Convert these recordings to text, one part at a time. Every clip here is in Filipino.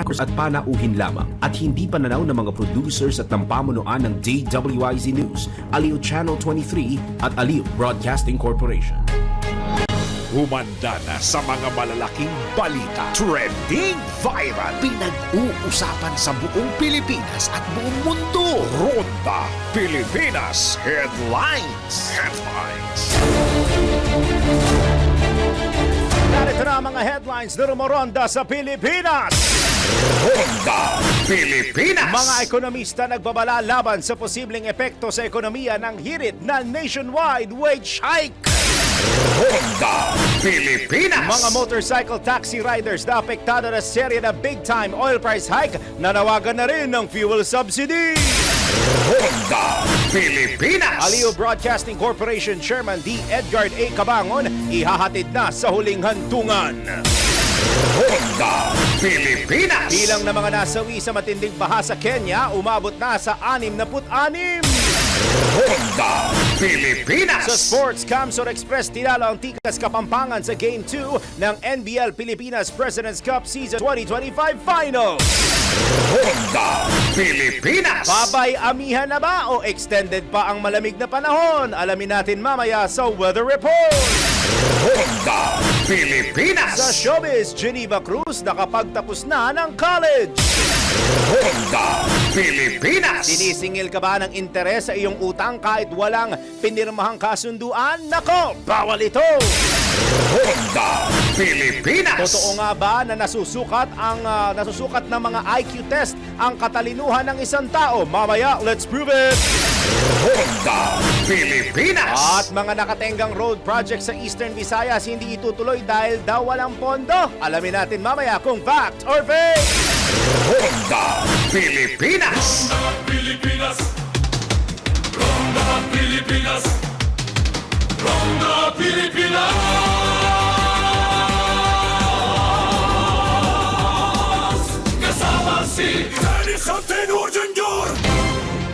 Marcos at panauhin lamang at hindi pananaw ng mga producers at ng pamunuan ng DWIZ News, Aliw Channel 23 at Aliw Broadcasting Corporation. Humanda na sa mga malalaking balita. Trending viral. Pinag-uusapan sa buong Pilipinas at buong mundo. Ronda Pilipinas Headlines. Narito na ang mga headlines na rumoronda sa Pilipinas. Ronda Pilipinas. Mga ekonomista nagbabala laban sa posibleng epekto sa ekonomiya ng hirit na nationwide wage hike. Ronda Pilipinas. Mga motorcycle taxi riders na apektado na serye na big-time oil price hike, nanawagan na rin ng fuel subsidy. Ronda Pilipinas. Aliw Broadcasting Corporation Chairman D. Edgard A. Cabangon ihahatid na sa huling hantungan. Ronda Pilipinas. Bilang na mga nasawi sa matinding baha sa Kenya, umabot na sa 66. Ronda Pilipinas. Sa sports, Camsor Express tinalo ang Tikas Kapampangan sa Game 2 ng NBL Pilipinas President's Cup Season 2025 Finals. Ronda Pilipinas. Babay-amihan na ba o extended pa ang malamig na panahon? Alamin natin mamaya sa Weather Report. Ronda Pilipinas. Sa showbiz, Geneva Cruz nakapagtapos na ng college. Ronda Pilipinas. Sinisingil ka ba ng interes sa iyong utang kahit walang pinirmahang kasunduan? Nako, bawal ito! Ronda Pilipinas. Totoo nga ba na nasusukat ng mga IQ test ang katalinuhan ng isang tao? Mamaya, let's prove it! Ronda Pilipinas. At mga nakatenggang road project sa Eastern Visayas hindi itutuloy dahil daw walang pondo. Alamin natin mamaya kung fact or fake! Ronda Pilipinas. Ronda Pilipinas. Ronda Pilipinas. Ronda Pilipinas. Kasama si Dennis Antenor Jr.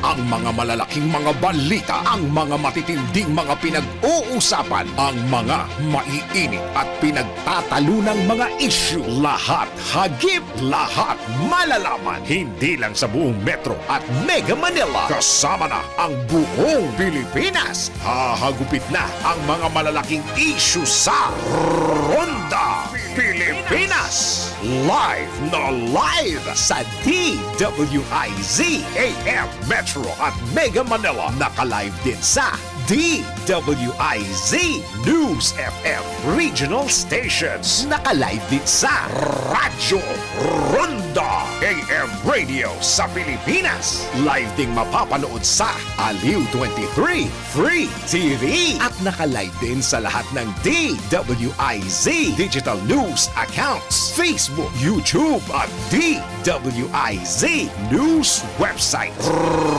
Ang mga malalaking mga balita, ang mga matitinding mga pinag-uusapan, ang mga maiinit at pinagtatalunang mga issue. Lahat hagip, lahat malalaman. Hindi lang sa buong Metro at Mega Manila. Kasama na ang buong Pilipinas. Hahagupit na ang mga malalaking issue sa Ronda Pilipinas. Live na live sa DWIZ AM Metro at Mega Manila. Naka-live din sa DWIZ News FM Regional Stations. Naka-live din sa Radyo Ronda AM Radio sa Pilipinas. Live ding mapapanood sa Aliw 23 Free TV. At naka-live din sa lahat ng DWIZ Digital News accounts, Facebook, YouTube at DWIZ News website.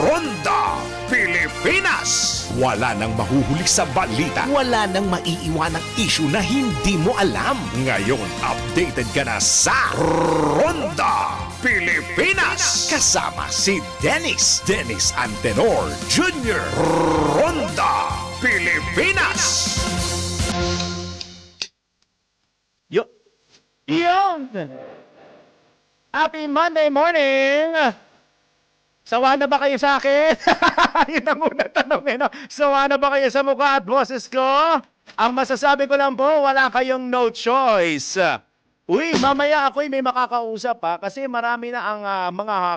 Ronda Pilipinas. Wala nang mahuhuli sa balita. Wala nang maiiwanang issue na hindi mo alam. Ngayon, updated ka na sa Ronda Pilipinas. Kasama si Dennis Antenor Jr. Ronda Pilipinas. Yun! Happy Monday morning! Sawa na ba kayo sa akin? Yun ang unang tanong eh, no? Sawa na ba kayo sa mukha at boses ko? Ang masasabi ko lang po, wala kayong no choice. Uy, mamaya ako'y may makakausap pa kasi marami na ang mga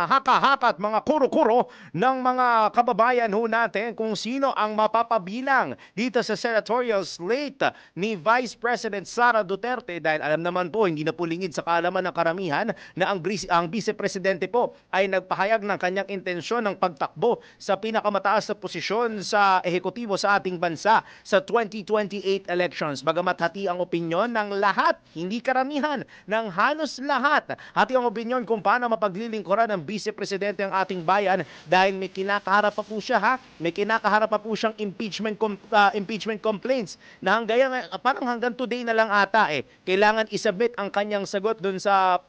haka-haka at mga kuro-kuro ng mga kababayan ho natin kung sino ang mapapabilang dito sa senatorial slate ni Vice President Sara Duterte dahil alam naman po, hindi na po lingid sa kaalaman ng karamihan na ang Vice Presidente po ay nagpahayag ng kanyang intensyon ng pagtakbo sa pinakamataas na posisyon sa ehekutibo sa ating bansa sa 2028 elections. Bagamat hati ang opinyon ng lahat, hindi karamihan, ng halos lahat. Hati ang opinyon kung paano mapaglilingkuran ng Vice Presidente ang ating bayan dahil may kinakaharap pa po siya, ha? May kinakaharap pa po siyang impeachment complaints na hanggang today na lang ata kailangan isubmit ang kanyang sagot dun sa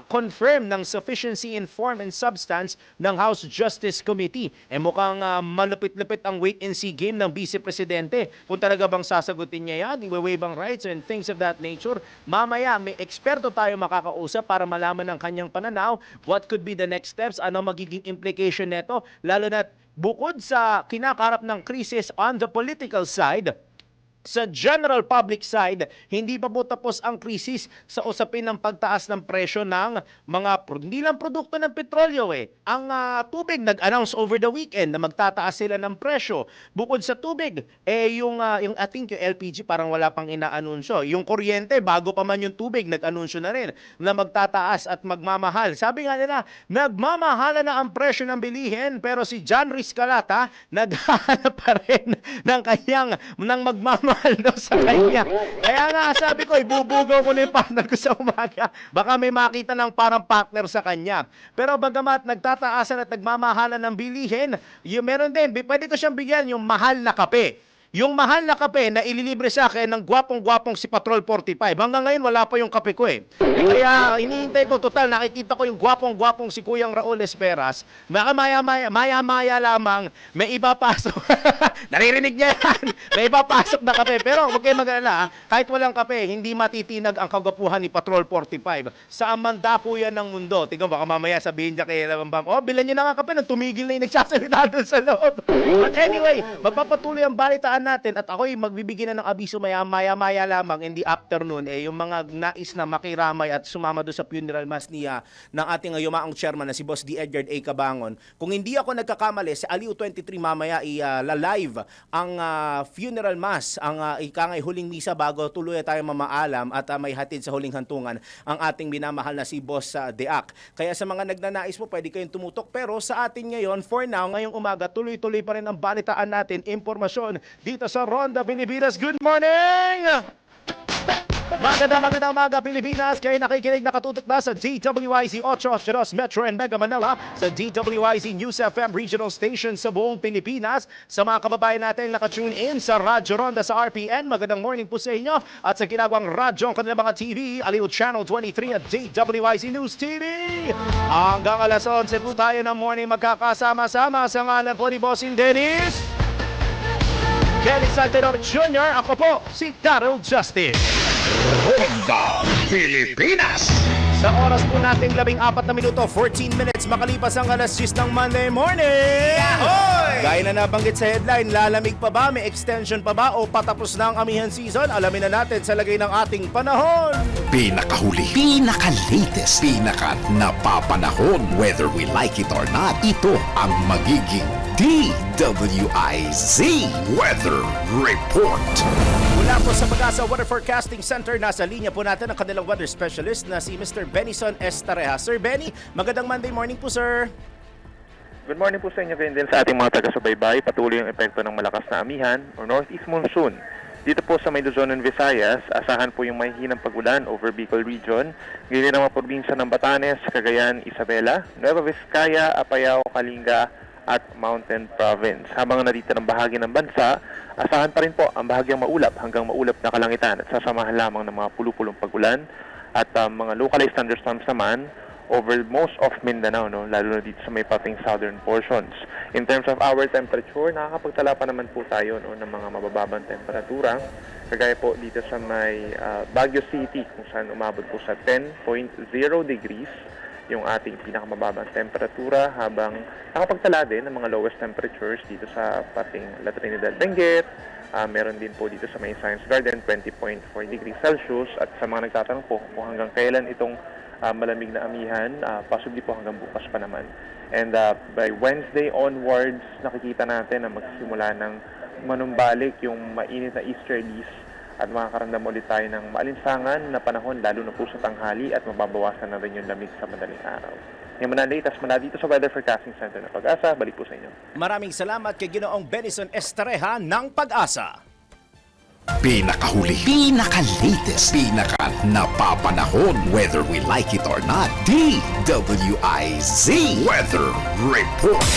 confirm ng sufficiency in form and substance ng House Justice Committee. Mukhang malupit-lupit ang wait-and-see game ng Vice Presidente. Kung talaga bang sasagutin niya yan, i-waive ang rights and things of that nature. Mamaya, may eksperto tayo makakausap para malaman ang kanyang pananaw. What could be the next steps? Ano magiging implication neto? Lalo na bukod sa kinakarap ng krisis on the political side, sa general public side, hindi pa po tapos ang krisis sa usapin ng pagtaas ng presyo ng mga hindi lang produkto ng petrolyo Ang tubig nag-announce over the weekend na magtataas sila ng presyo. Bukod sa tubig, yung I think yung LPG parang wala pang inaanunsyo. Yung kuryente, bago pa man yung tubig, nag-anunsyo na rin na magtataas at magmamahal. Sabi nga nila, nagmamahala na ang presyo ng bilihin, pero si John Rizcalata naghahanap pa rin ng magmamahal daw sa kanya. Kaya nga sabi ko, ibubugaw ko na yung partner ko sa umaga. Baka may makita ng parang partner sa kanya. Pero bagamat nagtataasan at nagmamahalan ng bilihin, yung meron din, pwede ko siyang bigyan yung mahal na kape. Yung mahal na kape na ililibre sa akin ng gwapong-gwapong si Patrol 45. Hanggang ngayon, wala pa yung kape ko Kaya hinihintay ko, total, nakikita ko yung gwapong-gwapong si Kuyang Raul Esperas. Maya-maya lamang, may ipapasok. Naririnig niya yan. May ipapasok na kape. Pero huwag kayo mag-alala, kahit walang kape, hindi matitinag ang kagwapuhan ni Patrol 45. Saan man dapo yan ng mundo. Tingnan, baka mamaya sabihin niya kay Lamambam, bilan niyo na nga kape, nang tumigil na yung nagsasalita doon sa loob. But anyway, magpapatuloy ang balitaan natin at ako'y magbibigay na ng abiso maya lamang in the afternoon yung mga nais na makiramay at sumama doon sa funeral mass ng ating yumaang chairman na si Boss D. Edgar A. Cabangon. Kung hindi ako nagkakamali, sa Aliw 23 mamaya live ang funeral mass, ang ikangay huling misa bago tuloy tayo mamaalam at may hatid sa huling hantungan ang ating minamahal na si Boss Deac. Kaya sa mga nagnanais po, pwede kayong tumutok, pero sa atin ngayon, for now, ngayong umaga, tuloy-tuloy pa rin ang balitaan natin, impormasyon dito sa Ronda Pilipinas. Good morning! Magandang umaga Pilipinas. Kayo nakikinig, nakatutok na sa DWIZ 882 Metro and Mega Manila, sa DWIZ News FM Regional Station sa buong Pilipinas. Sa mga kababayan natin nakatune in sa Radyo Ronda sa RPN, magandang morning po sa inyo. At sa ginagawang radyo ang kanilang mga TV, Aliw Channel 23 at DWIZ News TV. Hanggang alas 11 po tayo ng morning magkakasama-sama sa ngalan po ni Bossing Dennis Kelly Saltador Jr. Ako po si Daryl Justice. Ronda Pilipinas. Sa oras po nating 14 na minuto, 14 minutes makalipas ang alas 6 ng Monday morning. Ahoy! Gaya na nabanggit sa headline, lalamig pa ba, may extension pa ba o patapos na ang amihan season? Alamin na natin sa lagay ng ating panahon. Pinakahuli, pinaka-latest, pinaka-napapanahon. Whether we like it or not, ito ang magiging DWIZ Weather Report. Mula po sa Pag-asa Weather Forecasting Center, nasa linya po natin ang kanilang weather specialist na si Mr. Benison Estareja. Sir Benny, magandang Monday morning po, sir. Good morning po sa inyo kayo din sa ating mga taga-subaybay. Patuloy ang epekto ng malakas na amihan o northeast monsoon. Dito po sa may Luzon and Visayas, asahan po yung mahihinang pag-ulan over Bicol Region. Ganyan ang mga probinsya ng Batanes, Cagayan, Isabela, Nueva Vizcaya, Apayao, Kalinga, at Mountain Province. Habang narito ng bahagi ng bansa, asahan pa rin po ang bahagyang maulap hanggang maulap na kalangitan at sasamahan lamang ng mga pulupulong pag-ulan at mga localized thunderstorms naman over most of Mindanao, lalo na dito sa may pating southern portions. In terms of our temperature, nakakapagtala pa naman po tayo ng mga mabababang temperatura. Kagaya po dito sa may Baguio City, kung saan umabot po sa 10.0 degrees yung ating pinakamababang temperatura, habang nakapagtala din ng mga lowest temperatures dito sa pating La Trinidad, Benguet. Meron din po dito sa may Science Garden, 20.4 degrees Celsius. At sa mga nagtatanong po kung hanggang kailan itong malamig na amihan, possibly po hanggang bukas pa naman. And by Wednesday onwards, nakikita natin na magsisimula ng manumbalik yung mainit na easterlies at makakaramdam ulit tayo ng maalinsangan na panahon, lalo na po sa tanghali, at mababawasan na rin yung lamig sa madaling araw. Yung mga latest mula dito sa Weather Forecasting Center ng Pag-asa, balik po sa inyo. Maraming salamat kay Ginoong Benison Estareja ng Pag-asa. Pinakahuli, pinaka-latest, pinaka-napapanahon. Whether we like it or not, DWIZ Weather Report.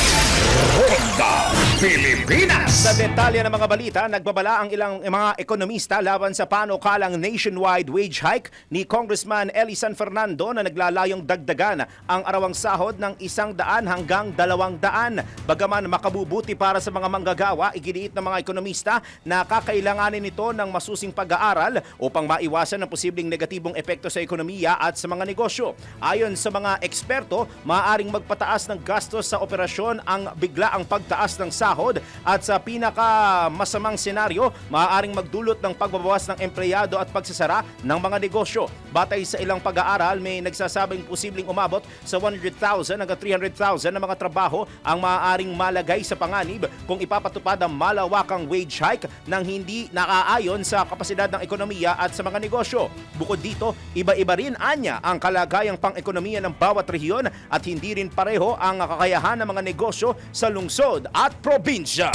Ronda Pilipinas! Sa detalye ng mga balita, nagbabala ang ilang mga ekonomista laban sa panukalang nationwide wage hike ni Congressman Eli San Fernando na naglalayong dagdagan ang arawang sahod ng 100 hanggang 200. Bagaman makabubuti para sa mga manggagawa, iginiit ng mga ekonomista na kakailanganin nito ng masusing pag-aaral upang maiwasan ang posibleng negatibong epekto sa ekonomiya at sa mga negosyo. Ayon sa mga eksperto, maaaring magpataas ng gastos sa operasyon ang biglaang pagtaas ng sahod at sa pinakamasamang senaryo, maaaring magdulot ng pagbabawas ng empleyado at pagsasara ng mga negosyo. Batay sa ilang pag-aaral, may nagsasabing posibleng umabot sa 100,000 hanggang 300,000 na mga trabaho ang maaaring malagay sa panganib kung ipapatupad ang malawakang wage hike nang hindi nakaayon sa kapasidad ng ekonomiya at sa mga negosyo. Bukod dito, iba-iba rin anya ang kalagayang pang-ekonomiya ng bawat rehiyon at hindi rin pareho ang kakayahan ng mga negosyo sa lungsod at probinsya.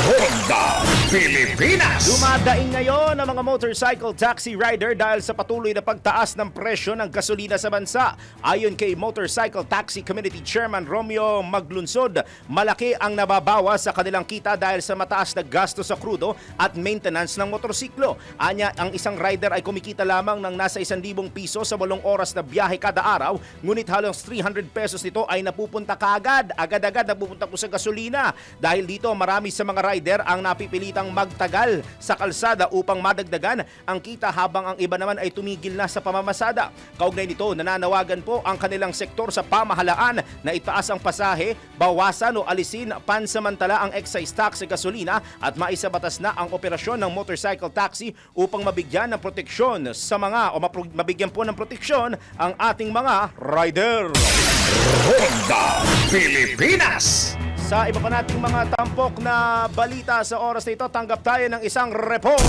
Ronda Pilipinas! Dumadaing ngayon ang mga motorcycle taxi rider dahil sa patuloy na pagtaas ng presyo ng gasolina sa bansa. Ayon kay Motorcycle Taxi Community Chairman Romeo Maglunsod, malaki ang nababawas sa kanilang kita dahil sa mataas na gasto sa krudo at maintenance ng motorsiklo. Anya, ang isang rider ay kumikita lamang ng nasa 1,000 piso sa 8 oras na biyahe kada araw, ngunit halos 300 pesos nito ay napupunta kaagad. Agad-agad napupunta po sa gasolina. Dahil dito, marami sa mga rider ang napipilitang magtagal sa kalsada upang madagdagan ang kita habang ang iba naman ay tumigil na sa pamamasada. Kaugnay nito, nananawagan po ang kanilang sektor sa pamahalaan na itaas ang pasahe, bawasan o alisin pansamantala ang excise tax sa gasolina at maisabatas na ang operasyon ng motorcycle taxi upang mabigyan ng proteksyon sa mga o mabigyan po ng proteksyon ang ating mga rider. Ronda Pilipinas! Sa iba pa nating mga tampok na balita sa oras na ito, tanggap tayo ng isang report.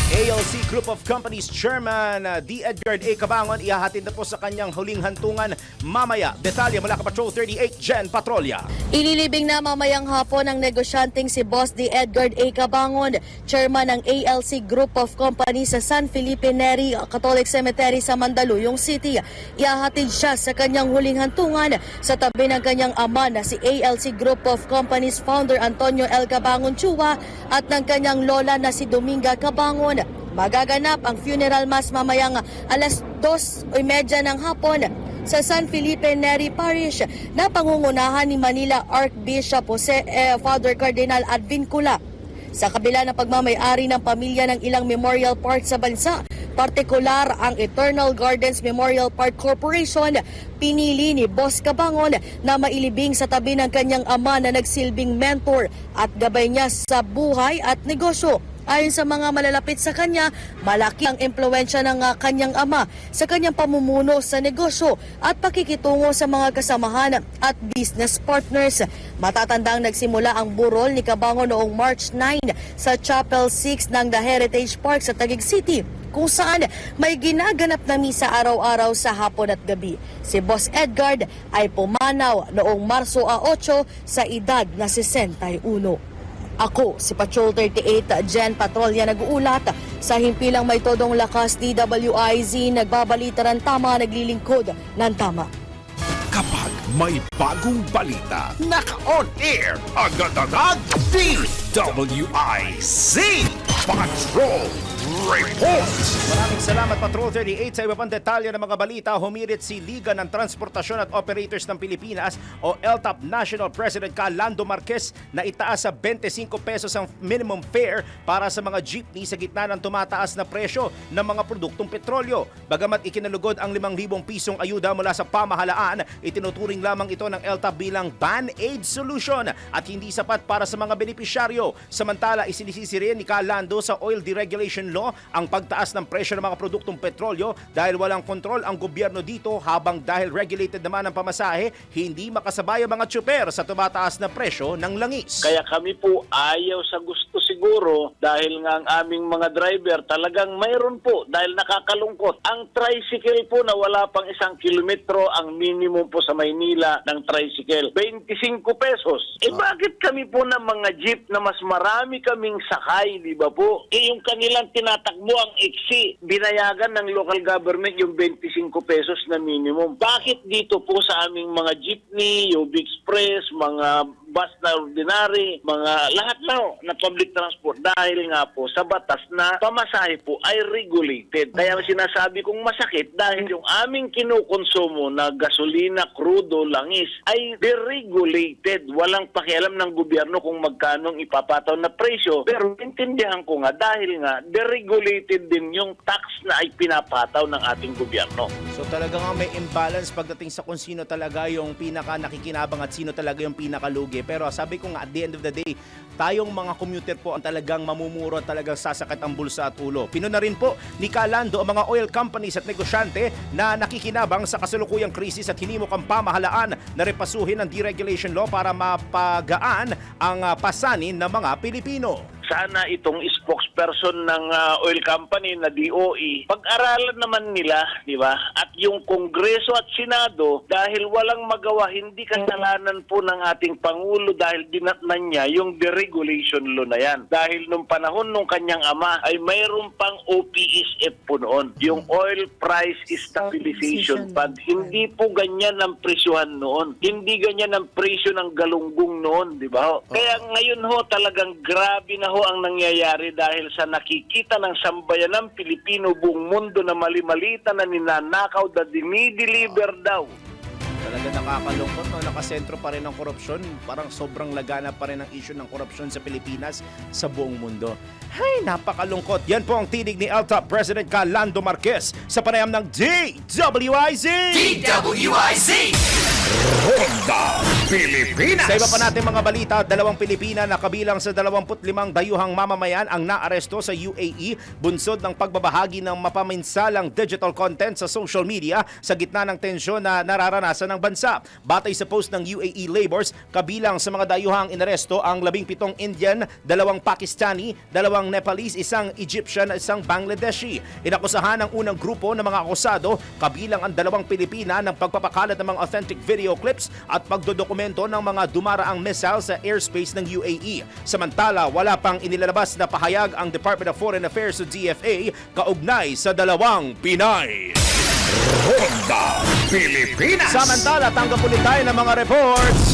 ALC Group of Companies Chairman D. Edgard A. Cabangon ihahatid na po sa kanyang huling hantungan mamaya. Detalye mula Patrol 38, Jen Patrolya. Ililibing na mamayang hapon ng negosyanteng si Boss D. Edgard A. Cabangon, chairman ng ALC Group of Companies sa San Felipe Neri Catholic Cemetery sa Mandaluyong City. Ihahatid siya sa kanyang huling hantungan sa tabi ng kanyang ama na si ALC Group of Companies founder Antonio L. Cabangon Chua at ng kanyang lola na si Dominga Cabangon. Magaganap ang funeral mass mamayang alas 2:30 ng hapon sa San Felipe Neri Parish na pangungunahan ni Manila Archbishop Jose Father Cardinal Advincula. Sa kabila ng pagmamay-ari ng pamilya ng ilang memorial park sa bansa, partikular ang Eternal Gardens Memorial Park Corporation, pinili ni Boss Cabangon na mailibing sa tabi ng kanyang ama na nagsilbing mentor at gabay niya sa buhay at negosyo. Ayon sa mga malalapit sa kanya, malaki ang impluwensya ng kanyang ama sa kanyang pamumuno sa negosyo at pakikitungo sa mga kasamahan at business partners. Matatandang nagsimula ang burol ni Cabangon noong March 9 sa Chapel 6 ng The Heritage Park sa Taguig City, kung saan may ginaganap na misa araw-araw sa hapon at gabi. Si Boss Edgard ay pumanaw noong Marso 8 sa edad na 61. Ako, si Patrol 38, Jen Patrolya nag-uulat. Sa himpilang may todong lakas, DWIZ, nagbabalita ng tama, naglilingkod ng tama. Kapag may bagong balita, naka-on air, agad-agad, DWIZ Patrol Reports! Maraming salamat Patrol 38. Sa iba pang detalye ng mga balita, humirit si Liga ng Transportasyon at Operators ng Pilipinas o LTAP National President Lando Marquez na itaas sa 25 pesos ang minimum fare para sa mga jeepney sa gitna ng tumataas na presyo ng mga produktong petrolyo. Bagamat ikinalugod ang 5,000 pisong ayuda mula sa pamahalaan, itinuturing lamang ito ng LTAP bilang band-aid solution at hindi sapat para sa mga benepisyaryo. Samantala, isinisisi rin ni Lando sa Oil Deregulation Law ang pagtaas ng presyo ng mga produktong petrolyo dahil walang kontrol ang gobyerno dito, habang dahil regulated naman ang pamasahe, hindi makasabay ang mga tsuper sa tumataas na presyo ng langis. Kaya kami po ayaw sa gusto siguro siguro dahil nga ang aming mga driver talagang mayroon po dahil nakakalungkot. Ang tricycle po na wala pang 1 kilometro ang minimum po sa Maynila ng tricycle. 25 pesos. Bakit kami po ng mga jeep na mas marami kaming sakay, di ba po? Yung kanilang tinatakbo ang iksi, binayagan ng local government yung 25 pesos na minimum. Bakit dito po sa aming mga jeepney, UB Express, mga bus na ordinary, mga lahat na public transport dahil nga po sa batas na pamasahe po ay regulated. Kaya sinasabi kong masakit dahil yung aming kinukonsumo na gasolina, crudo, langis ay deregulated. Walang pakialam ng gobyerno kung magkano ang ipapataw na presyo. Pero intindihan ko nga dahil nga deregulated din yung tax na ay pinapataw ng ating gobyerno. So talaga nga may imbalance pagdating sa kung sino talaga yung pinaka nakikinabang at sino talaga yung pinakalugi. Pero sabi ko nga at the end of the day, tayong mga commuter po ang talagang mamumuro at talagang sasakit ang bulsa at ulo. Pinuna rin po ni Calando ang mga oil companies at negosyante na nakikinabang sa kasalukuyang krisis at hinimok ang pamahalaan na repasuhin ang deregulation law para mapagaan ang pasanin ng mga Pilipino. Sana itong spokesperson ng oil company na DOE, pag-aralan naman nila, di ba? At yung Kongreso at Senado, dahil walang magawa, hindi kasalanan po ng ating Pangulo dahil dinatnan niya yung deregulation law na yan. Dahil nung panahon nung kanyang ama ay mayroon pang OPSF po noon, yung Oil Price Stabilization Fund. Hindi po ganyan ang presyuhan noon. Hindi ganyan ang presyo ng galunggong noon, di ba? Kaya ngayon ho talagang grabe na ho ang nangyayari dahil sa nakikita ng sambayan ng Pilipino buong mundo na mali-malita na ninanakaw na dinideliver daw. Talaga nakakalungkot, no? Nakasentro pa rin ang korupsyon. Parang sobrang lagana pa rin ang issue ng korupsyon sa Pilipinas sa buong mundo. Ay, napakalungkot. Yan po ang tinig ni LTOP President Calando Marquez sa panayam ng DWIZ! DWIZ! Ronda Pilipinas! Sa iba pa natin mga balita, 2 Pilipina na kabilang sa 25 dayuhang mamamayan ang naaresto sa UAE bunsod ng pagbabahagi ng mapaminsalang digital content sa social media sa gitna ng tensyon na nararanasan ng bansa. Batay sa post ng UAE Labors, kabilang sa mga dayuhang inaresto ang 17 Indian, 2 Pakistani, 2 Nepalese, 1 Egyptian at 1 Bangladeshi. Inakusahan ang unang grupo ng mga akusado, kabilang ang 2 Pilipina ng pagpapakalat ng mga authentic video clips at pagdodokumento ng mga dumaraang missile sa airspace ng UAE. Samantala, wala pang inilalabas na pahayag ang Department of Foreign Affairs o DFA kaugnay sa 2 Pinay. Ronda Pilipinas! Samantala, tanggap ulit tayo ng mga reports.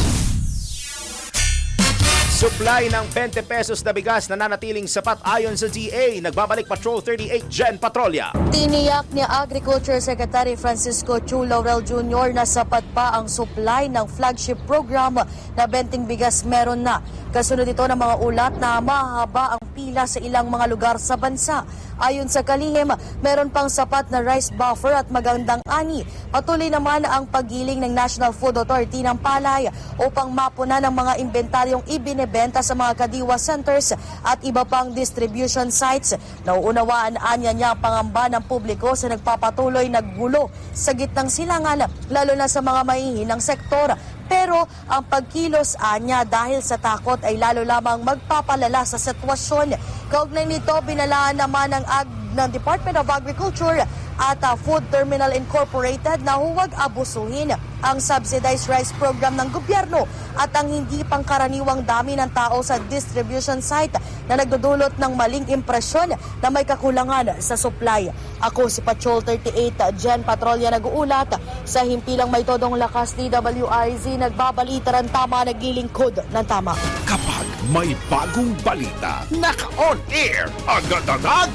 Supply ng 20 pesos na bigas na nanatiling sapat ayon sa DA. Nagbabalik Patrol 38 Jen Patrolya. Tiniyak ni Agriculture Secretary Francisco Chu Laurel Jr. na sapat pa ang supply ng flagship program na 20 bigas meron na. Kasunod ito ng mga ulat na mahaba ang pila sa ilang mga lugar sa bansa. Ayon sa kalihim, meron pang sapat na rice buffer at magandang ani. Patuloy naman ang paggiling ng National Food Authority ng palay upang mapuna ng mga inventaryong ibinebenta sa mga kadiwa centers at iba pang distribution sites. Nauunawaan anya niya ang pangamba ng publiko sa nagpapatuloy na gulo sa gitnang silangan, lalo na sa mga mahihinang sektor. Pero ang pagkilos anya dahil sa takot ay lalo lamang magpapalala sa sitwasyon. Kaugnay nito, binalaan naman ng Department of Agriculture at Food Terminal Incorporated na huwag abusuhin ang subsidized rice program ng gobyerno at ang hindi pangkaraniwang dami ng tao sa distribution site na nagdudulot ng maling impresyon na may kakulangan sa supply. Ako si Patrol 38 Jen Patrolya nag-uulat sa himpilang may todong lakas ni DWIZ, nagbabalita ng tama, naglilingkod ng tama. Kapag may bagong balita, naka-on air, agad-agad,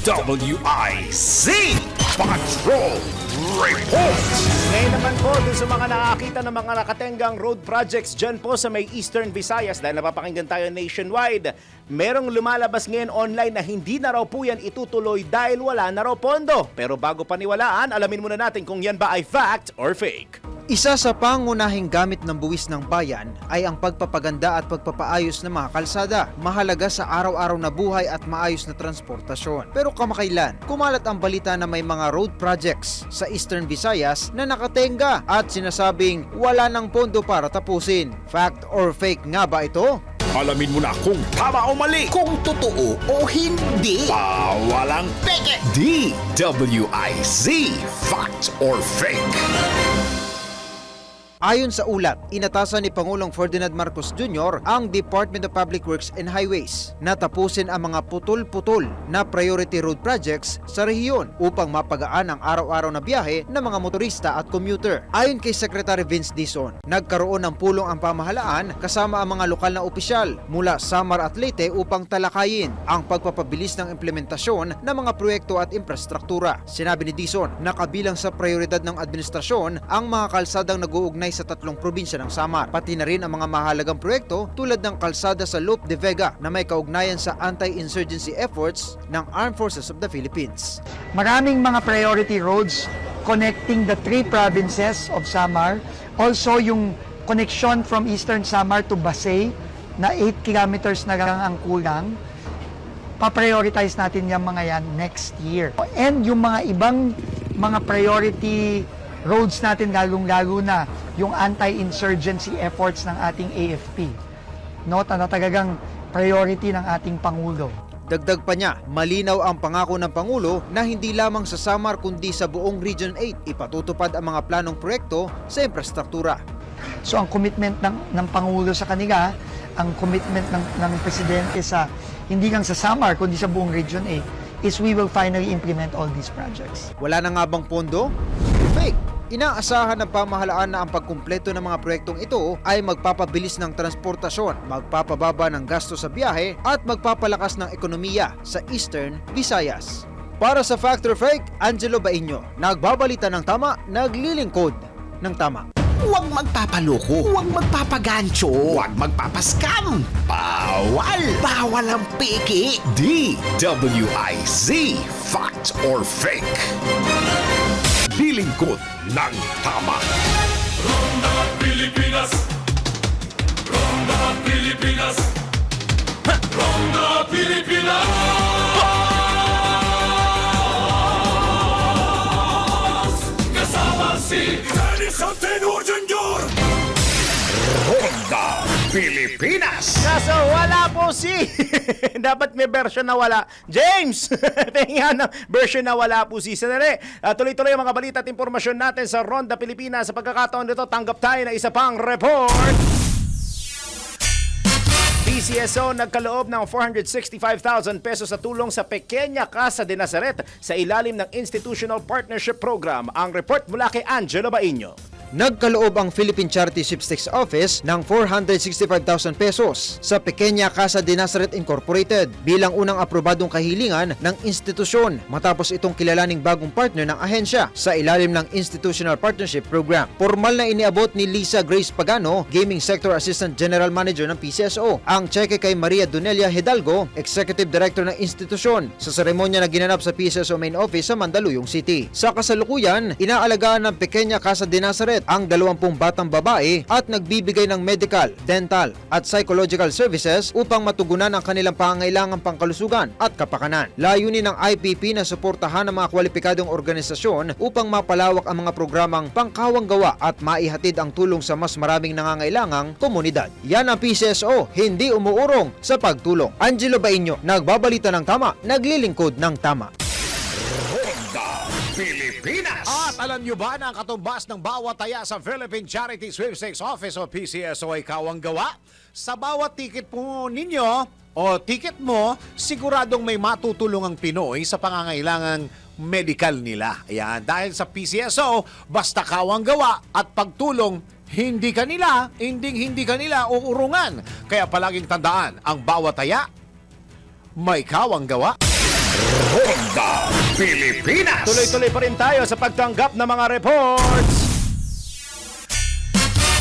DWIZ Patrol Report! Ngayon naman po, dun sa mga nakakita ng mga nakatenggang road projects dyan po sa may Eastern Visayas, dahil napapakinggan tayo nationwide, merong lumalabas ngayon online na hindi na raw po yan itutuloy dahil wala na raw pondo. Pero bago paniwalaan, alamin muna natin kung yan ba ay fact or fake. Isa sa pangunahing gamit ng buwis ng bayan ay ang pagpapaganda at pagpapaayos ng mga kalsada. Mahalaga sa araw-araw na buhay at maayos na transportasyon. Pero kamakailan, kumalat ang balita na may mga road projects sa Eastern Visayas na nakatenga at sinasabing wala ng pondo para tapusin. Fact or fake nga ba ito? Alamin mo na kung tama o mali, kung totoo o hindi. Bawalang peke. DWIZ, fact or fake? Ayon sa ulat, inatasan ni Pangulong Ferdinand Marcos Jr. ang Department of Public Works and Highways na tapusin ang mga putol-putol na priority road projects sa rehiyon upang mapagaan ang araw-araw na biyahe ng mga motorista at commuter. Ayon kay Secretary Vince Dizon, nagkaroon ng pulong ang pamahalaan kasama ang mga lokal na opisyal mula Samar at Leyte upang talakayin ang pagpapabilis ng implementasyon ng mga proyekto at infrastruktura. Sinabi ni Dizon na kabilang sa prioridad ng administrasyon ang mga kalsadang nag-uugnay sa 3 probinsya ng Samar, pati na rin ang mga mahalagang proyekto tulad ng kalsada sa Loop de Vega na may kaugnayan sa anti-insurgency efforts ng Armed Forces of the Philippines. Maraming mga priority roads connecting the 3 provinces of Samar. Also yung connection from Eastern Samar to Basay na 8 kilometers na lang ang kulang. Pa-prioritize natin yung mga yan next year. And yung mga ibang mga priority roads natin, lalong-lalo na yung anti-insurgency efforts ng ating AFP. No, talagang priority ng ating Pangulo. Dagdag pa niya, malinaw ang pangako ng Pangulo na hindi lamang sa Samar kundi sa buong Region 8 ipatutupad ang mga planong proyekto sa infrastruktura. So ang commitment ng Pangulo sa kanila, ang commitment ng Presidente sa hindi lang sa Samar kundi sa buong Region 8 is we will finally implement all these projects. Wala na nga bang pondo? Fake! Inaasahan ng pamahalaan na ang pagkumpleto ng mga proyektong ito ay magpapabilis ng transportasyon, magpapababa ng gasto sa biyahe at magpapalakas ng ekonomiya sa Eastern Visayas. Para sa Fact or Fake, Angelo Bainyo, nagbabalita ng tama, naglilingkod ng tama. Huwag magpapaloko, huwag magpapagancho, huwag magpapascam. Bawal! Bawal ang peke. DWIZ, fact or fake? Lilingkod ng tama. Ronda Pilipinas. Ronda Pilipinas. Ronda Pilipinas. Kasama si Dennis Antenor Jr. Ronda Pilipinas. Kaso wala po si... Dapat may version na wala. James! Tingnan ng version na wala po si Senere. Tuloy-tuloy ang mga balita at impormasyon natin sa Ronda Pilipinas. Sa pagkakataon nito, tanggap tayo na isa pang report. PCSO nagkaloob ng 465,000 pesos sa tulong sa Pequeña Casa de Nazaret sa ilalim ng Institutional Partnership Program. Ang report mula kay Angelo Bainyo. Nagkaloob ang Philippine Charity Sweepstakes Office ng 465,000 pesos sa Pequeña Casa de Nazaret Incorporated bilang unang aprobadong kahilingan ng institusyon matapos itong kilalaning bagong partner ng ahensya sa ilalim ng Institutional Partnership Program. Formal na iniabot ni Lisa Grace Pagano, Gaming Sector Assistant General Manager ng PCSO, ang cheque kay Maria Donelia Hidalgo, Executive Director ng institusyon, sa seremonya na ginanap sa PCSO Main Office sa Mandaluyong City. Sa kasalukuyan, inaalagaan ng Pequeña Casa de Nazaret ang 20 batang babae at nagbibigay ng medical, dental at psychological services upang matugunan ang kanilang pangangailangang pangkalusugan at kapakanan. Layunin ng IPP na suportahan ang mga kwalipikadong organisasyon upang mapalawak ang mga programang pangkawang gawa at maihatid ang tulong sa mas maraming nangangailangang komunidad. Yan ang PCSO, hindi umuurong sa pagtulong. Angelo Bainyo, nagbabalita ng tama, naglilingkod ng tama. Ronda Pilipinas. At alam nyo ba na ang katumbas ng bawat taya sa Philippine Charity Sweepstakes Office o PCSO ay kawang gawa? Sa bawat ticket po ninyo o ticket mo, siguradong may matutulong ang Pinoy sa pangangailangang medical nila. Ayan, dahil sa PCSO, basta kawang gawa at pagtulong, hindi kanila uurungan. Kaya palaging tandaan, ang bawat taya, may kawang gawa. Ronda Pilipinas. Tuloy-tuloy pa rin tayo sa pagtanggap ng mga reports.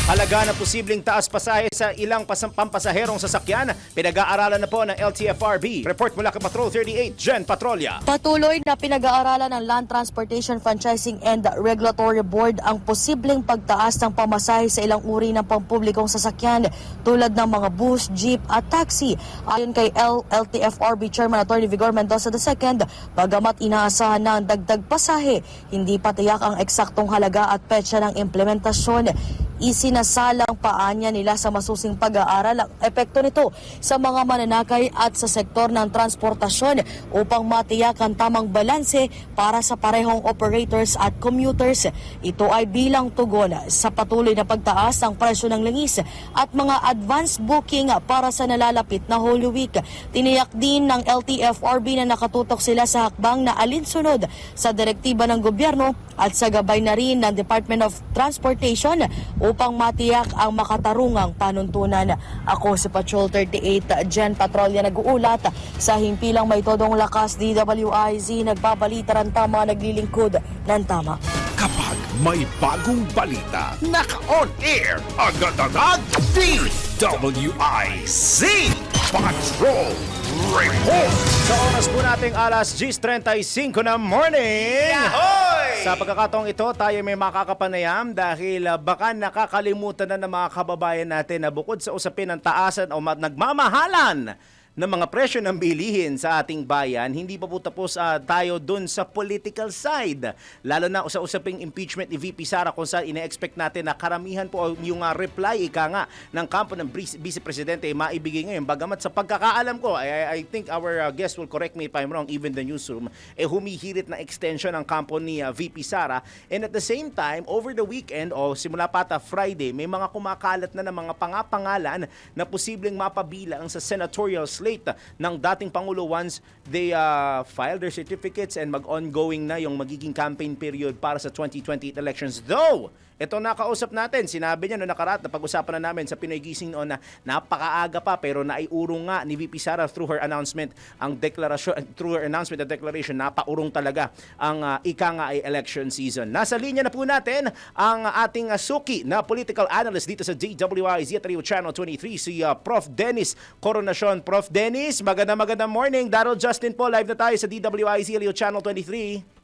Halaga ng posibleng taas pasahe sa ilang pampasaherong sasakyan, pinag-aaralan na po ng LTFRB. Report mula kay Patrol 38, Jen Patrolya. Patuloy na pinag-aaralan ng Land Transportation Franchising and Regulatory Board ang posibleng pagtaas ng pamasahe sa ilang uri ng pampublikong sasakyan tulad ng mga bus, jeep at taxi. Ayon kay LTFRB Chairman Atty. Vigor Mendoza II, bagamat inaasahan ng dagdag pasahe, hindi pa tiyak ang eksaktong halaga at petsa ng implementasyon. Isinasalang paanya nila sa masusing pag-aaral ang epekto nito sa mga mananakay at sa sektor ng transportasyon upang matiyak ang tamang balanse para sa parehong operators at commuters. Ito ay bilang tugon sa patuloy na pagtaas ng presyo ng langis at mga advance booking para sa nalalapit na Holy Week. Tiniyak din ng LTFRB na nakatutok sila sa hakbang na alinsunod sa direktiba ng gobyerno at sa gabay na rin ng Department of Transportation upang matiyak ang makatarungang panuntunan. Ako si Patrol 38 Jen Patrolya nag-uulat sa himpilang may todong lakas DWIZ, nagbabalita ng tama, naglilingkod ng tama. Kapag may bagong balita, naka-on air, agad-agad, DWIZ Patrol Report! Sa oras po nating alas 10:35 na morning. Sa pagkakataong ito, tayo may makakapanayam dahil baka nakakalimutan na ng mga kababayan natin na bukod sa usapin ng taasan o nagmamahalan ng mga presyo ng bilihin sa ating bayan, hindi pa po tapos tayo dun sa political side. Lalo na sa usaping impeachment ni VP Sara kung saan ine-expect natin na karamihan po yung reply ng kampo ng Vice Presidente ay maibigay ngayon. Bagamat sa pagkakaalam ko, I think our guest will correct me if I'm wrong, even the newsroom, humihirit na extension ng kampo ni VP Sara. And at the same time, over the weekend o simula pata Friday, may mga kumakalat na ng mga pangapangalan na posibleng mapabilang sa senatorial slate ng dating Pangulo once they file their certificates and mag-ongoing na yung magiging campaign period para sa 2028 elections. Though, ito nakausap natin, sinabi niya no nakaraan, pag-usapan na namin sa Pinoy Gising noon na napakaaga pa pero naiurong nga ni VP Sara through her announcement ang declaration, napaurong talaga ang ay election season. Nasa linya na po natin ang ating suki na political analyst dito sa DWIZ at Radio Channel 23, si Prof. Dennis Coronacion. Prof. Dennis, magandang morning. Darryl Justin po, live na tayo sa DWIZ Radio Channel 23.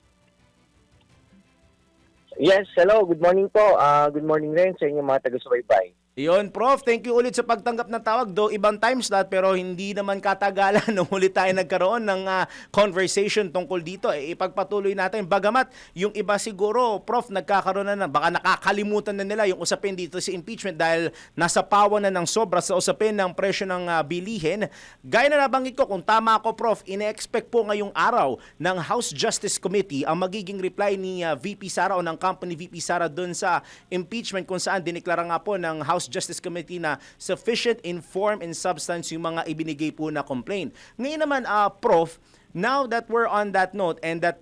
Yes, hello. Good morning po. Good morning rin sa inyong mga taga-subaybay. Iyon, Prof. Thank you ulit sa pagtanggap ng tawag. Though ibang time slot pero hindi naman katagalan nung huli tayo nagkaroon ng conversation tungkol dito. Ipagpatuloy natin. Bagamat yung iba siguro, Prof, nagkakaroon na baka nakakalimutan na nila yung usapin dito sa impeachment dahil nasa pawan na ng sobra sa usapin ng presyo ng bilihin. Gaya na nabanggit ko, kung tama ako, Prof, ine-expect po ngayong araw ng House Justice Committee ang magiging reply ni VP Sara o ng company VP Sara dun sa impeachment kung saan diniklara nga po ng House Justice Committee na sufficient in form and substance yung mga ibinigay po na complaint. Ngayon naman, Prof, now that we're on that note and that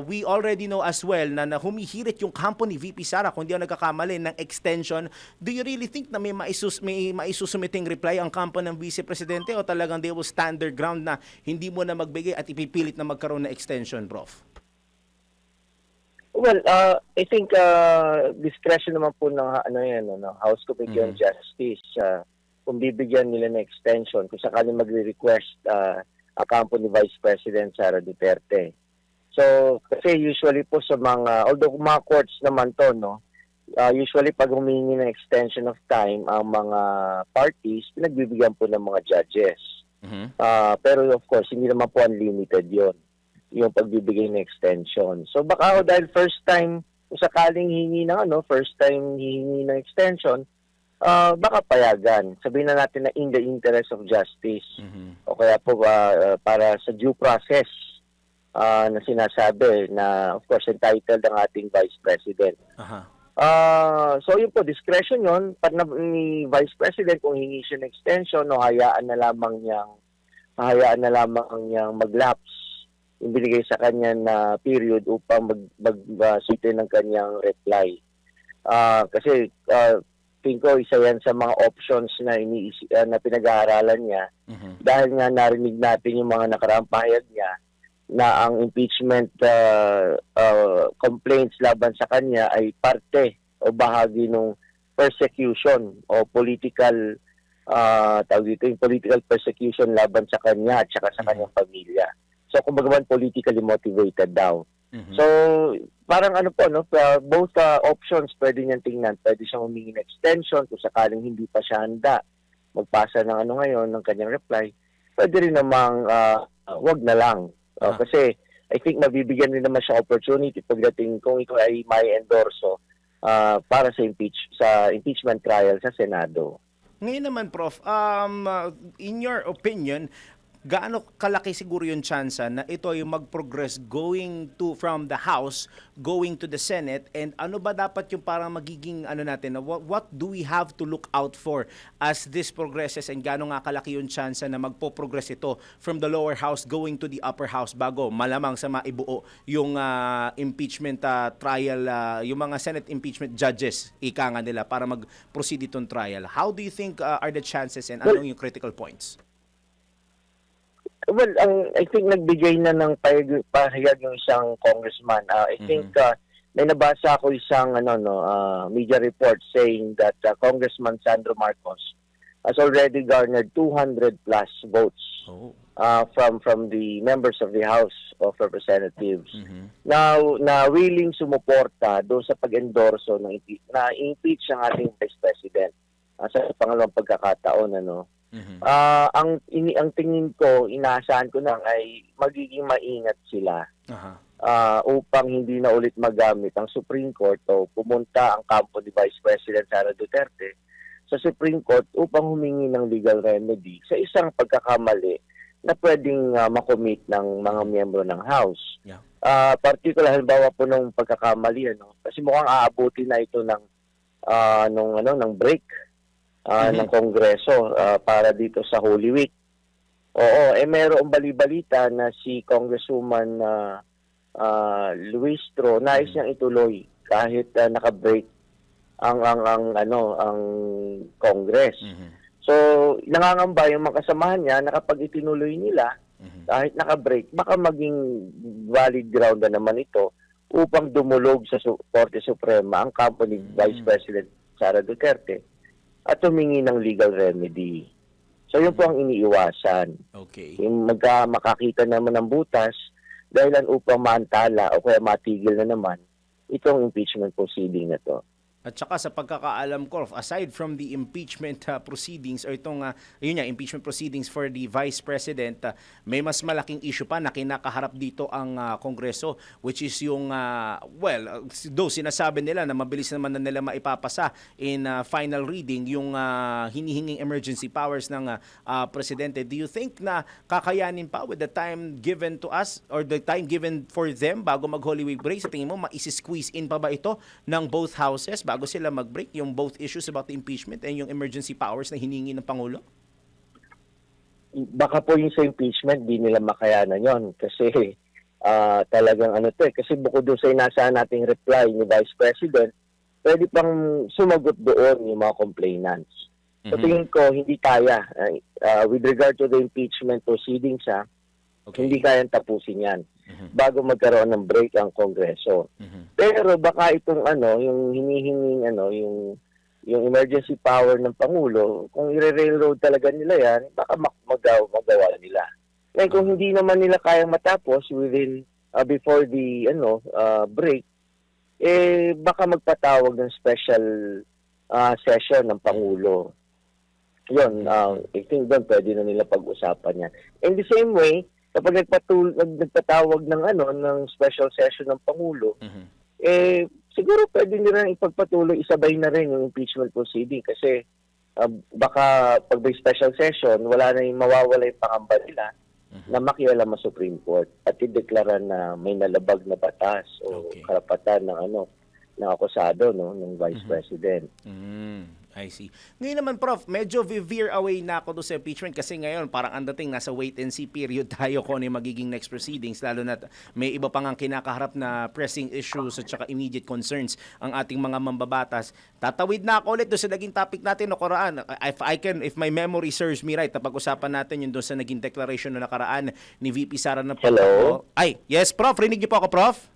we already know as well na humihirit yung kampo ni VP Sara, kung di ako nagkakamali, ng extension, do you really think na may maisusumiting reply ang kampo ng Vice Presidente o talagang they will stand their ground na hindi mo na magbigay at ipipilit na magkaroon ng extension, Prof? Well, I think discretion naman po ng House Committee on Justice kung bibigyan nila ng extension kung sakaling magre-request ang kampo ni Vice President Sara Duterte. So, kasi usually po sa although mga courts naman to, usually pag humingi ng extension of time ang mga parties, pinagbibigyan po ng mga judges. Pero of course, hindi naman po unlimited yon yung pagbibigay ng extension. So baka dahil first time, kung sakaling hihingi ng extension, baka payagan. Sabihin na natin na in the interest of justice. O kaya po para sa due process na sinasabi na of course entitled ang ating Vice President. So yun po, discretion yun. Ni Vice President kung hingi siya ng extension o hayaan na lamang niyang mag-lapse yung binigay sa kanya na period upang mag-sute ng kanyang reply. Kasi tingin ko isa yan sa mga options na pinag-aaralan niya dahil nga narinig natin yung mga nakaraang pahayag niya na ang impeachment complaints laban sa kanya ay parte o bahagi ng persecution o political political persecution laban sa kanya at saka sa kanyang pamilya. So, kumbaga politically motivated daw. So, parang both options pwede niyang tingnan. Pwede siyang humingi ng extension kung sakaling hindi pa siya handa magpasa ng ngayon, ng kanyang reply. Pwede rin namang wag na lang. Kasi, I think nabibigyan rin naman siya opportunity pagdating kung ito ay may endorso para sa impeachment trial sa Senado. Ngayon naman, Prof, in your opinion, gaano kalaki siguro yung chance na ito ay mag-progress from the House, going to the Senate, and ano ba dapat yung parang magiging what do we have to look out for as this progresses, and gaano nga kalaki yung chance na magpo-progress ito from the lower house going to the upper house bago malamang sa maibuo yung impeachment trial, yung mga Senate impeachment judges, ika nga nila, para mag-proceed itong trial. How do you think are the chances, and ano yung critical points? Well, I think nagbigay na ng pahayag yung isang congressman. I think may nabasa ako isang media report saying that Congressman Sandro Marcos has already garnered 200 plus votes from the members of the House of Representatives. Now, na willing sumuporta doon sa pag-endorso na impeach ang ating Vice President sa pangalawang pagkakataon, ang tingin ko, inaasahan ko lang ay magiging maingat sila upang hindi na ulit magamit ang Supreme Court o pumunta ang kampo ni Vice President Sara Duterte sa Supreme Court upang humingi ng legal remedy sa isang pagkakamali na pwedeng makomit ng mga miyembro ng House. Particular, halimbawa po ng pagkakamali, kasi mukhang aabuti na ito ng break ng Kongreso para dito sa Holy Week. Oo, mayroong balibalita na si Congresswoman Luistro nais niyang ituloy kahit naka-break ang Congress. So, nangangamba yung mga kasamahan niya na kapag itinuloy nila kahit naka-break, baka maging valid ground na naman ito upang dumulog sa Korte Suprema ang kampo ni Vice President Sara Duterte at humingi ng legal remedy. So yun po ang iniiwasan. Okay. Yung makakita naman ng butas dahilan upang maantala o kaya matigil na naman itong impeachment proceeding na to. At saka sa pagkakaalam ko, aside from the impeachment proceedings or itong impeachment proceedings for the Vice President, may mas malaking issue pa na kinakaharap dito ang Kongreso, which is yung, though sinasabi nila na mabilis naman na nila maipapasa in final reading yung hinihinging emergency powers ng Presidente. Do you think na kakayanin pa with the time given to us or the time given for them bago mag-Holy Week break? Sa tingin mo, maisi-squeeze in pa ba ito ng both houses bago sila mag-break yung both issues about the impeachment and yung emergency powers na hiningi ng Pangulo? Baka po yung sa impeachment, di nila makayanan yon kasi talagang kasi bukod doon sa inaasahan nating reply ni Vice President, pwede pang sumagot doon yung mga complainants. So tingin ko, hindi kaya. With regard to the impeachment proceedings, hindi kayang tapusin yan bago magkaroon ng break ang Kongreso. Pero baka itong yung hinihinging yung emergency power ng Pangulo, kung i-railroad talaga nila yan, baka magawa nila. Ngayon kung hindi naman nila kayang matapos within before the break, baka magpatawag ng special session ng Pangulo. Yun, I think doon pwede na nila pag-usapan yan. In the same way, kapag nagpatawag ng special session ng Pangulo, siguro pwede nila ipagpatuloy, isabay na rin yung impeachment proceeding kasi baka pag may special session, wala na yung mawawala yung pangamba nila na makialam sa Supreme Court at ideklara na may nalabag na batas o karapatan ng akusado ng Vice President. I see. Ngayon naman, Prof, medyo veer away na ako doon sa impeachment kasi ngayon parang ang dating nasa wait and see period tayo kung ano yung magiging next proceedings, lalo na may iba pang ang kinakaharap na pressing issues at saka immediate concerns ang ating mga mambabatas. Tatawid na ako ulit doon sa naging topic natin nakaraan. If my memory serves me right, napag-usapan natin yung doon sa naging declaration na nakaraan ni VP Sara na Hello? Ay, yes, Prof. Rinig niyo po ako, Prof?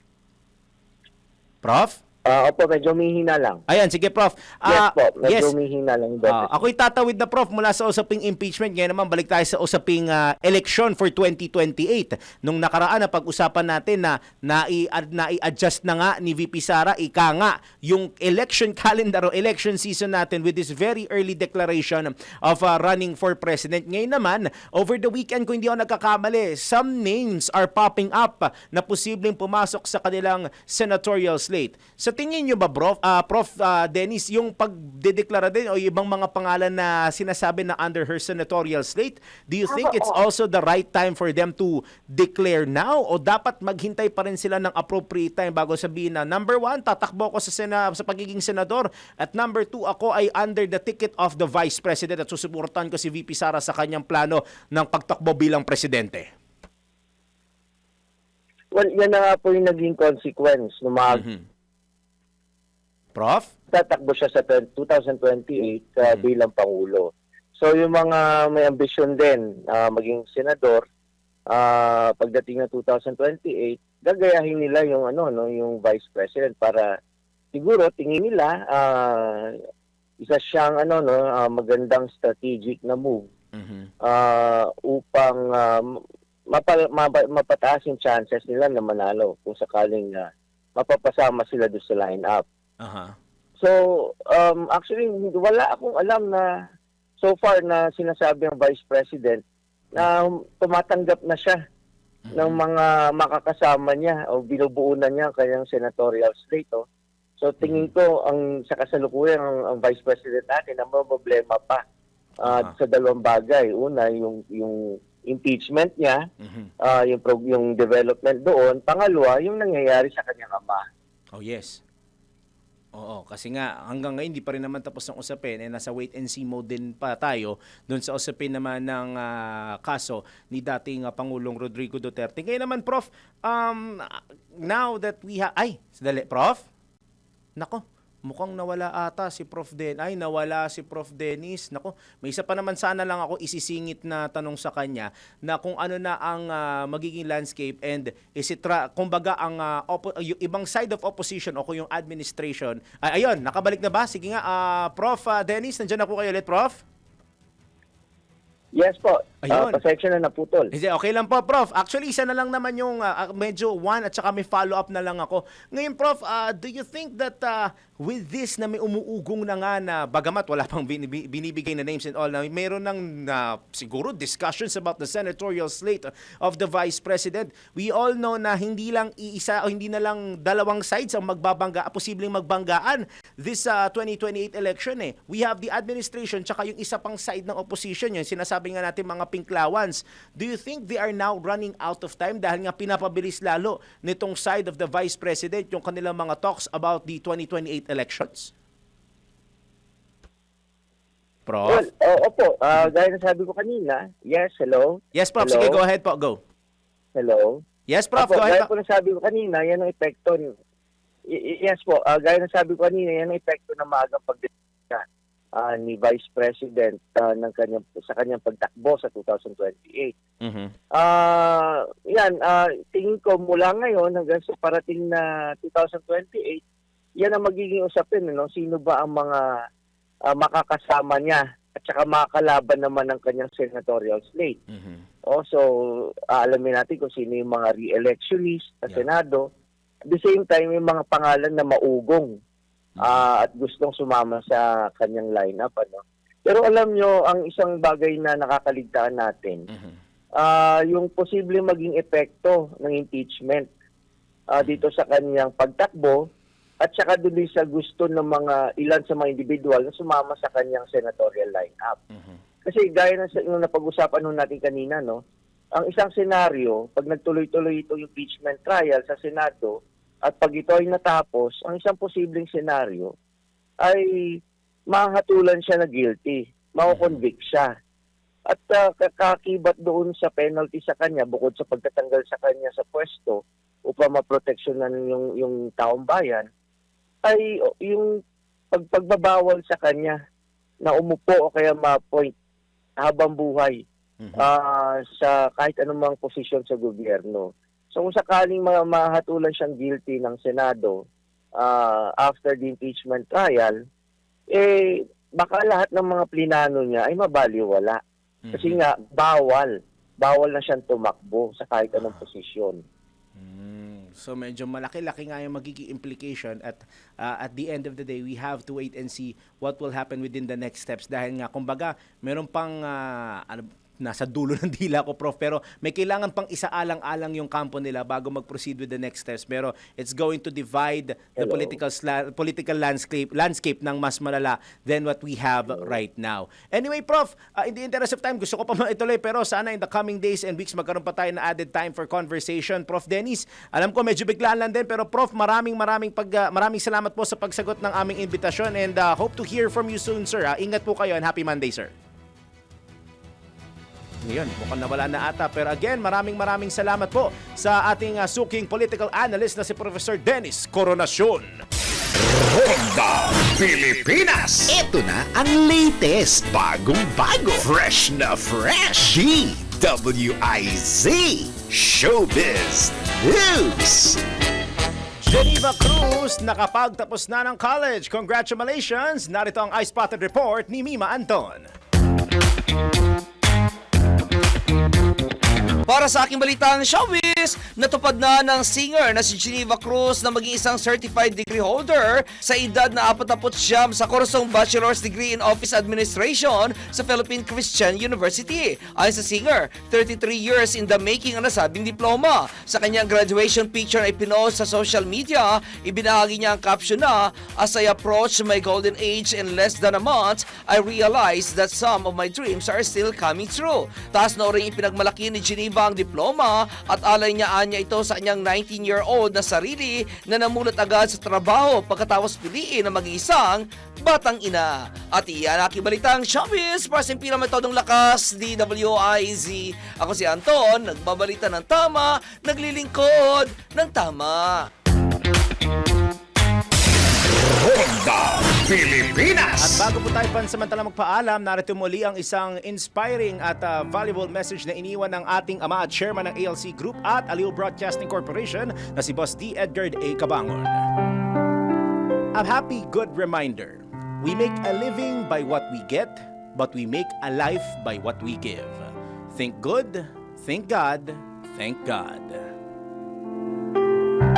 Prof? Opo, medyo umihina lang. Ayan, sige, Prof. Yes po, medyo umihina lang. Ako'y tatawid na, Prof, mula sa usaping impeachment. Ngayon naman, balik tayo sa usaping election for 2028. Nung nakaraan na pag-usapan natin na nai-adjust na nga ni VP Sara, ika nga, yung election calendar o election season natin with this very early declaration of running for president. Ngayon naman, over the weekend, kung hindi ako nagkakamali, some names are popping up na posibleng pumasok sa kanilang senatorial slate. Sa Sa tingin nyo ba, Prof. Dennis, yung pagdedeklara din o yung ibang mga pangalan na sinasabi na under her senatorial slate, do you think it's also the right time for them to declare now o dapat maghintay pa rin sila ng appropriate time bago sabihin na number 1, tatakbo ko sa pagiging senador at number 2, ako ay under the ticket of the Vice President at susuportahan ko si VP Sara sa kanyang plano ng pagtakbo bilang presidente? Well, yan na nga po yung naging consequence ng mga Prof? tatakbo siya sa 2028 bilang Pangulo. So yung mga may ambisyon din maging senador pagdating ng 2028, gagayahin nila yung yung Vice President para siguro tingin nila isa siyang magandang strategic na move upang mapataas yung chances nila na manalo kung sakaling mapapasama sila doon sa lineup. So, actually, wala akong alam na so far na sinasabi ng Vice President na tumatanggap na siya ng mga makakasama niya o binubuo na niya ang kanyang senatorial slate. So, tingin ko sa kasalukuyan ang Vice President natin na may problema pa sa dalawang bagay. Una, yung impeachment niya, yung development doon. Pangalawa, yung nangyayari sa kanyang ama. Oh, yes. Oo, kasi nga hanggang ngayon hindi pa rin naman tapos ng usapin, nasa wait and see mode din pa tayo doon sa usapin naman ng kaso ni dating Pangulong Rodrigo Duterte. Ngayon naman, Prof, now that we have... Sadali, Prof? Nako, mukhang nawala ata si Prof. nawala si Prof. Dennis. Nako, may isa pa naman sana lang ako isisingit na tanong sa kanya na kung ano na ang magiging landscape and kumbaga ang yung ibang side of opposition o kung yung administration. Ayun, nakabalik na ba? Sige nga, Prof. Dennis, nandiyan na po kayo ulit, Prof. Yes po. Ayun. Pasensya na naputol. Okay lang po, Prof. Actually, isa na lang naman yung medyo one at saka may follow-up na lang ako. Ngayon, Prof, do you think that with this na may umuugong na nga na bagamat wala pang binibigay na names and all, na mayroon ng siguro discussions about the senatorial slate of the Vice President, we all know na hindi lang iisa o hindi na lang dalawang sides ang posibleng magbanggaan this 2028 election eh. We have the administration tsaka yung isa pang side ng opposition, yung sinasabi nga natin mga pinklawans. Do you think they are now running out of time dahil nga pinapabilis lalo nitong side of the Vice President yung kanilang mga talks about the 2028 elections? Prof? Well, opo. Gaya na sabi ko kanina, yes, hello? Yes, Prof. Hello? Sige, go ahead po. Go. Hello? Yes, Prof. Opo, Go ahead gaya po. po na sabi ko kanina, yan ang epekto. Yes po, gaya na sabi ko kanina, yan ang epekto ng maagang pagdesisyon ni Vice President sa kanyang pagtakbo sa 2028. Tingin ko mula ngayon hanggang sa parating na 2028, yan ang magiging usapin. Sino ba ang mga makakasama niya at saka makakalaban naman ng kanyang senatorial slate. So, alamin natin kung sino yung mga re-electionist sa Senado. At the same time, yung mga pangalan na maugong at gustong sumama sa kanyang lineup. Pero alam nyo, ang isang bagay na nakakaligtaan natin, yung posibleng maging epekto ng impeachment dito sa kanyang pagtakbo at saka doon sa gusto ng ilan sa mga individual na sumama sa kanyang senatorial lineup. Kasi gaya ng napag-usapan natin kanina, ang isang senaryo, pag nagtuloy-tuloy ito yung impeachment trial sa Senado, at pag ito ay natapos, ang isang posibleng senaryo ay mahatulan siya na guilty, makukonvict siya. At kakakibat doon sa penalty sa kanya, bukod sa pagtatanggal sa kanya sa pwesto upang maproteksyonan yung taong bayan, ay yung pagbabawal sa kanya na umupo o kaya ma-appoint habang buhay sa kahit anumang posisyon sa gobyerno. So kung sakaling mahatulan siyang guilty ng Senado after the impeachment trial, baka lahat ng mga plinano niya ay mabaliwala. Kasi nga, bawal na siyang tumakbo sa kahit anong posisyon. So medyo malaki-laki nga yung magiging implication at the end of the day, we have to wait and see what will happen within the next steps dahil nga, kumbaga, meron pang nasa dulo ng dila ko, Prof. Pero may kailangan pang isaalang-alang yung kampo nila bago mag-proceed with the next steps. Pero it's going to divide the political landscape ng mas malala than what we have right now. Anyway, Prof, in the interest of time, gusto ko pa ituloy, pero sana in the coming days and weeks magkaroon pa tayo na added time for conversation. Prof. Dennis, alam ko medyo biglaan lang din, pero Prof, maraming salamat po sa pagsagot ng aming invitasyon and hope to hear from you soon, sir. Ingat po kayo and happy Monday, sir. Ngayon, mukhang nawala na ata. Pero again, maraming salamat po sa ating suking political analyst na si Professor Dennis Coronacion. Ronda Pilipinas! Ito na ang latest, bagong-bago, fresh na fresh, DWIZ Showbiz News! Geneva Cruz nakapagtapos na ng college. Congratulations! Narito ang iSpotted Report ni Mima Anton. Para sa aking balitang showbiz, natupad na ng singer na si Geneva Cruz na maging isang certified degree holder sa edad na 49 sa kursong Bachelor's Degree in Office Administration sa Philippine Christian University. Ayon sa singer, 33 years in the making ang nasabing diploma. Sa kanyang graduation picture na ipinost sa social media, ibinahagi niya ang caption na, "As I approach my golden age in less than a month, I realized that some of my dreams are still coming true." Taas na rin ipinagmalaki ni Geneva ang diploma at alay niya ito sa kanyang 19-year-old na sarili na namulat agad sa trabaho pagkatapos piliin na mag-iisang batang ina. At iyan aking balitang showbiz para sa pinakamatodong lakas, DWIZ. Ako si Anton, nagbabalita ng tama, naglilingkod ng tama. Ronda Pilipinas! At bago po tayo pansamantala magpaalam, narito muli ang isang inspiring at valuable message na iniwan ng ating ama at chairman ng ALC Group at Aliw Broadcasting Corporation na si Boss D. Edgar A. Cabangon. A happy good reminder. We make a living by what we get, but we make a life by what we give. Think good, thank God, thank God.